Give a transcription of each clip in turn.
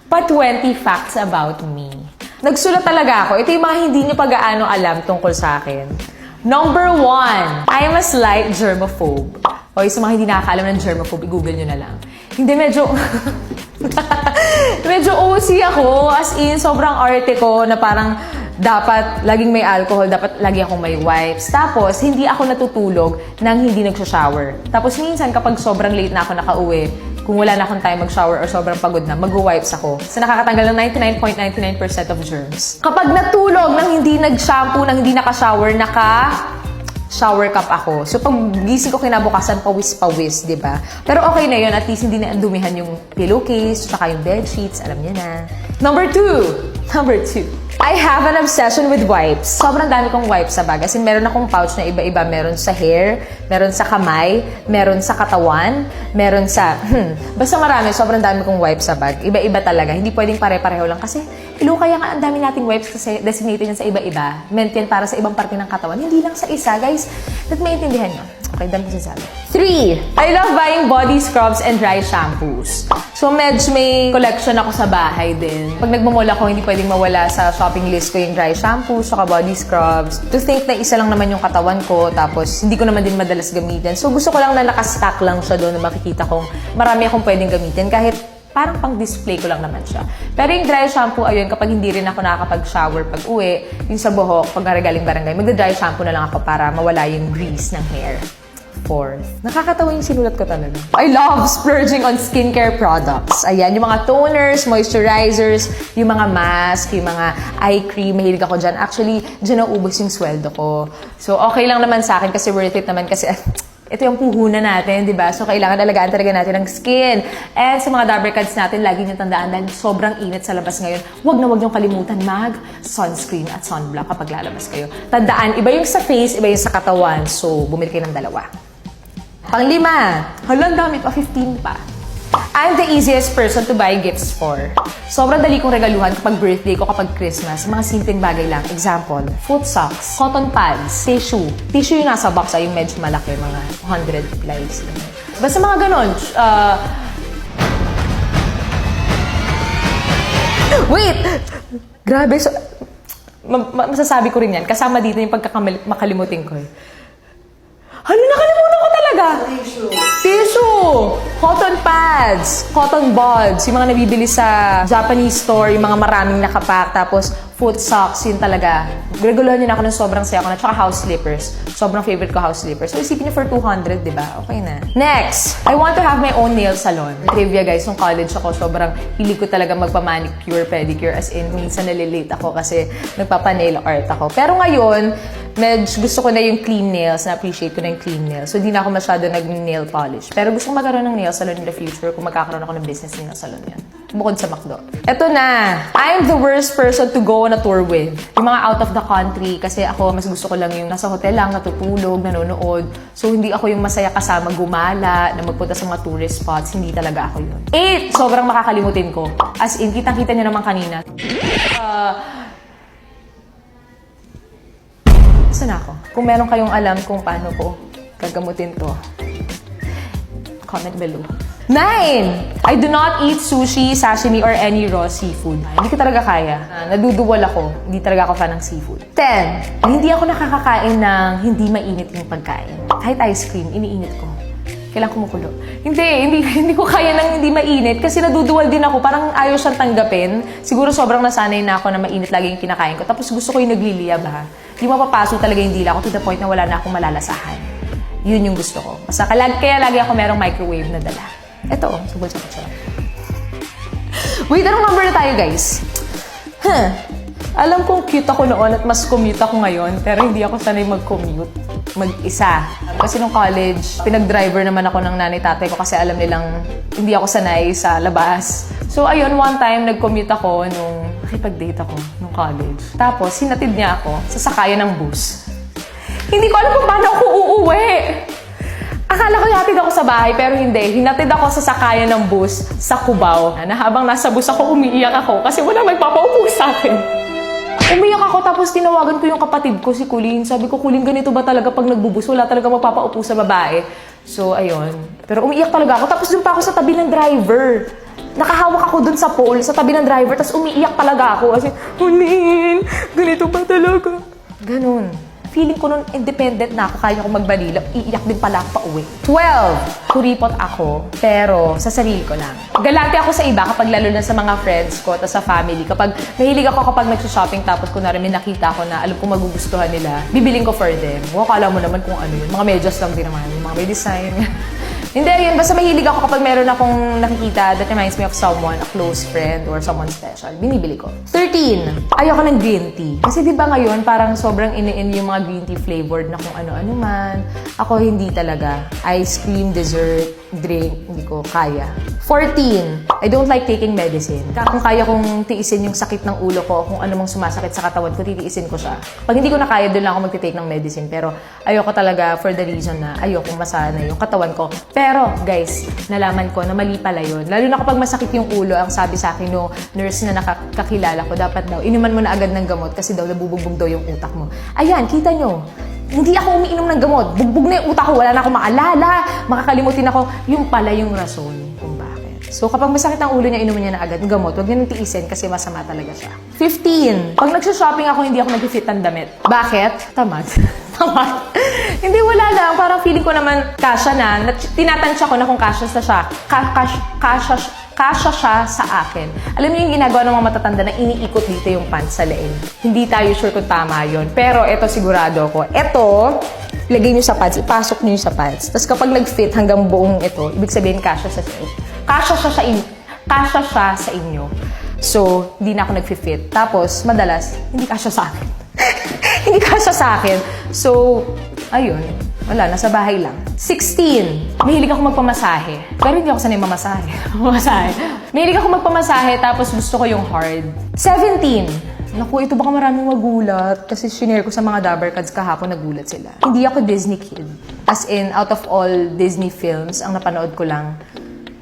Pa-20 facts about me. Nagsulat talaga ako. Ito yung mga hindi niyo pag-aano alam tungkol sa akin. Number 1, I'm a slight germaphobe. O sa mga hindi nakakaalam ng germaphobe, i-google nyo na lang. Hindi, medyo... medyo OC ako. As in, sobrang arte ko na parang dapat laging may alcohol, dapat lagi akong may wipes. Tapos, hindi ako natutulog nang hindi nagsha-shower. Tapos, minsan kapag sobrang late na ako nakauwi, kung wala na akong time mag-shower or sobrang pagod na, mag-wipes ako. So, nakakatanggal ng 99.99% of germs. Kapag natulog nang hindi nag-shampoo, nang hindi naka-shower, shower cup ako. So, pag gising ko kinabukasan, pawis-pawis, di ba? Pero okay na yun. At least hindi na dumihan yung pillowcase, tsaka yung bed sheets. Alam niya na. Number 2. I have an obsession with wipes. Sobrang dami kong wipes sa bag. As in, meron akong pouch na iba-iba. Meron sa hair, meron sa kamay, meron sa katawan, meron sa... Basta marami. Sobrang dami kong wipes sa bag. Iba-iba talaga. Hindi pwedeng pare-pareho lang. Kasi, kaya nga ang dami nating wipes kasi designated yan sa iba-iba. Meant yan para sa ibang parte ng katawan. Hindi lang sa isa. Guys, that maintindihan nyo. Okay, dami ko sinasabi. 3. I love buying body scrubs and dry shampoos. So, medyo may collection ako sa bahay din. Pag nagmamall ako, hindi pwedeng mawala sa shopping list ko yung dry shampoos, saka body scrubs. To think na isa lang naman yung katawan ko, tapos hindi ko naman din madalas gamitin. So, gusto ko lang na nakastack lang siya doon na makikita kong marami akong pwedeng gamitin. Kahit parang pang-display ko lang naman siya. Pero yung dry shampoo, ayun, kapag hindi rin ako nakakapag-shower pag uwi, yung sa buhok, pag galing barangay, magda-dry shampoo na lang ako para mawala yung grease ng hair. 4. Nakakatawa yung sinulat ko talaga. I love splurging on skincare products. Ayan, yung mga toners, moisturizers, yung mga mask, yung mga eye cream, mahilig ako dyan. Actually, dyan naubos yung sweldo ko. So, okay lang naman sa akin kasi worth it naman kasi ito yung puhunan natin, di ba? So, kailangan alagaan talaga natin ang skin. And sa mga Dabber Cats natin, lagi nyo tandaan dahil sobrang init sa labas ngayon, huwag nyo kalimutan mag-sunscreen at sunblock kapag lalabas kayo. Tandaan, iba yung sa face, iba yung sa katawan. So, bumili kayo ng dalawa. Pang-5, halang dami pa, 15 pa. I'm the easiest person to buy gifts for. Sobrang dali kong regaluhan kapag birthday ko, kapag Christmas. Mga simpleng bagay lang. Example, foot socks, cotton pads, tissue. Tissue yung nasa box ay yung medyo malaki, mga 100 lives. Basta mga ganon. Wait! Grabe. So, masasabi ko rin yan. Kasama dito yung pagkamakalimutin ko. Ano, nakalimutan ko talaga? Tissue! Cotton pads, cotton buds, yung mga nabibili sa Japanese store, yung mga maraming nakapack, tapos foot socks, yun talaga. Regulahan nyo na ako ng sobrang saya ko na, tsaka house slippers. Sobrang favorite ko house slippers. So, isipin nyo for 200, di ba? Okay na. Next, I want to have my own nail salon. Trivia guys, nung college ako, sobrang hilig ko talaga magpa-manicure, pedicure, as in, minsan nalilate ako kasi nagpapa-nail art ako. Pero ngayon, medyo gusto ko na yung clean nails, na-appreciate ko na yung clean nails. So, di na ako masyado nag-nail polish. Pero gusto ko magkaroon ng nail salon in the future kung magkakaroon ako ng business nail salon yan. Bukod sa McDo. Eto na! I'm the worst person to go on a tour with. Yung mga out of the country, kasi ako, mas gusto ko lang yung nasa hotel lang, natutulog, nanonood. So, hindi ako yung masaya kasama gumala, na magpunta sa mga tourist spots. Hindi talaga ako yun. 8! Sobrang makakalimutin ko. As in, kitang-kita nyo naman kanina. Saan ako? Kung meron kayong alam kung paano ko gagamutin to, comment below. 9! I do not eat sushi, sashimi, or any raw seafood. Hindi ko talaga kaya. Naduduwal ako. Hindi talaga ako fan ng seafood. 10! Hindi ako nakakakain ng hindi mainit yung pagkain. Kahit ice cream, iniinit ko. Kailangan kumukulo. Hindi ko kaya ng hindi mainit kasi naduduwal din ako. Parang ayaw siyang tanggapin. Siguro sobrang nasanay na ako na mainit lagi yung kinakain ko. Tapos gusto ko yung nagliliyab ha. Hindi mapapaso talaga yung dila ko to the point na wala na akong malalasahan. Yun yung gusto ko. Basta kaya lagi ako merong microwave na dala. Ito, subol sa kutsara. Wait, anong number na tayo, guys? Alam kong cute ako noon at mas commute ako ngayon, pero hindi ako sanay mag-commute. Mag-isa. Kasi nung college, pinag-driver naman ako ng nanay-tatay ko kasi alam nilang hindi ako sanay sa labas. So, ayun, one time, nag-commute ako nung nakipag-date ako nung college. Tapos, hinatid niya ako sa sakayan ng bus. Hindi ko alam kung paano ako uuwi. Akala ko hinatid ako sa bahay, pero hindi. Hinatid ako sa sakayan ng bus sa Cubao. Na habang nasa bus ako, umiiyak ako kasi walang nagpapaupo sa akin. Umiyak ako, tapos tinawagan ko yung kapatid ko, si Kulin. Sabi ko, Kulin, ganito ba talaga pag nagbubus? Wala talaga mapapaupo sa babae. So, ayun. Pero umiiyak talaga ako. Tapos doon pa ako sa tabi ng driver. nakahawak ako dun sa pole, sa tabi ng driver, tapos umiiyak talaga ako. Kasi, Hulin, ganito ba talaga? Ganun. Feeling ko nun independent na ako, kaya ko magbalila, iiyak din pala ako pa uwi. 12. Kuripot ako, pero sa sarili ko lang. Galante ako sa iba kapag lalo na sa mga friends ko at sa family. Kapag mahilig ako kapag nag-shopping tapos kunwari may nakita ko na alam ko magugustuhan nila, bibiling ko for them. Akala mo naman kung ano yun. Mga medyas lang din naman, yung mga may design. Hindi, yun. Basta mahilig ako kapag meron akong nakikita that reminds me of someone, a close friend or someone special. Binibili ko. 13. Ayoko ng green tea. Kasi di ba ngayon, parang sobrang ini-in yung mga green tea flavored na kung ano-ano man. Ako hindi talaga. Ice cream, dessert, drink, hindi ko kaya. 14. I don't like taking medicine. Kung kaya kong tiisin yung sakit ng ulo ko, kung ano mang sumasakit sa katawan ko, titiisin ko siya. Pag hindi ko na kaya, doon lang ako magtitake ng medicine. Pero ayoko talaga for the reason na ayoko masana yung katawan ko. Pero, guys, nalaman ko na mali pala yun. Lalo na kapag masakit yung ulo, ang sabi sa akin no nurse na nakakilala ko, dapat daw, inuman mo na agad ng gamot kasi daw nabubugbog daw yung utak mo. Ayan, kita nyo. Hindi ako umiinom ng gamot. Bugbog na yung utak ko. Wala na akong maalala. Makakalimutin ako. Yung pala yung rason kung bakit. So, kapag masakit ang ulo niya, inuman niya na agad ng gamot. Huwag niya nang tiisin kasi masama talaga siya. 15. Pag nagsha-shopping ako, hindi ako nag-fit ng damit. Bakit? Tamad. Tamad. Hindi, wala lang. Parang feeling ko naman kasya na. Tinatansya ko na kung kasya siya. Kasya siya sa akin. Alam niyo yung ginagawa ng mga matatanda na iniikot dito yung pants sa leeg. Hindi tayo sure kung tama yon. Pero ito sigurado ko. Ito, lagay niyo sa pants, ipasok niyo sa pants. Tapos kapag nag-fit hanggang buong ito, ibig sabihin kasya siya sa inyo. Kasya siya sa inyo. So, hindi na ako nag-fit. Tapos, madalas, hindi kasya sa akin. Hindi kasya sa akin. So, ayun. Wala, nasa bahay lang. 16. Mahilig ako magpamasahe. Pero hindi ako sanay mamasahe. Mahilig ako magpamasahe, tapos gusto ko yung hard. 17. Naku, ito baka maraming magulat. Kasi shinare ko sa mga Dabbercats kahapon, nagulat sila. Hindi ako Disney kid. As in, out of all Disney films, ang napanood ko lang,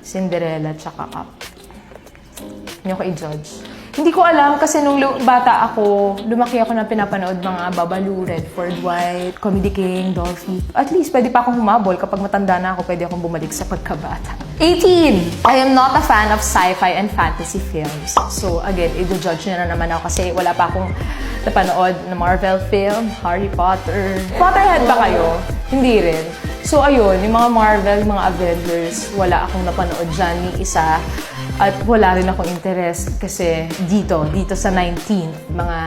Cinderella tsaka Up. Hindi ako i-judge. Hindi ko alam kasi nung bata ako, lumaki ako na pinapanood mga Babalu, Redford White, Comedy King, Dolphy. At least pwede pa akong humabol kapag matanda na ako, pwede akong bumalik sa pagkabata. 18. I am not a fan of sci-fi and fantasy films. So again, i-judge niya na naman ako kasi wala pa akong napanood na Marvel film, Harry Potter. Potterhead ba kayo? Hindi rin. So ayun, yung mga Marvel, yung mga Avengers, wala akong napanood dyan ni isa. At wala rin akong interest kasi dito sa 19th, mga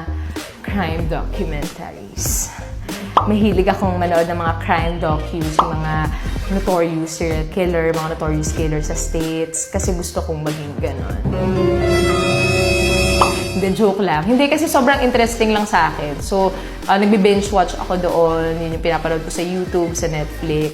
crime documentaries. Mahilig akong manood ng mga crime docus, yung mga notorious serial killer, mga notorious killer sa States, kasi gusto kong maging ganon. Hindi, joke lang. Hindi, kasi sobrang interesting lang sa akin. So, nagbe-binge watch ako doon, yun yung pinapanood ko sa YouTube, sa Netflix.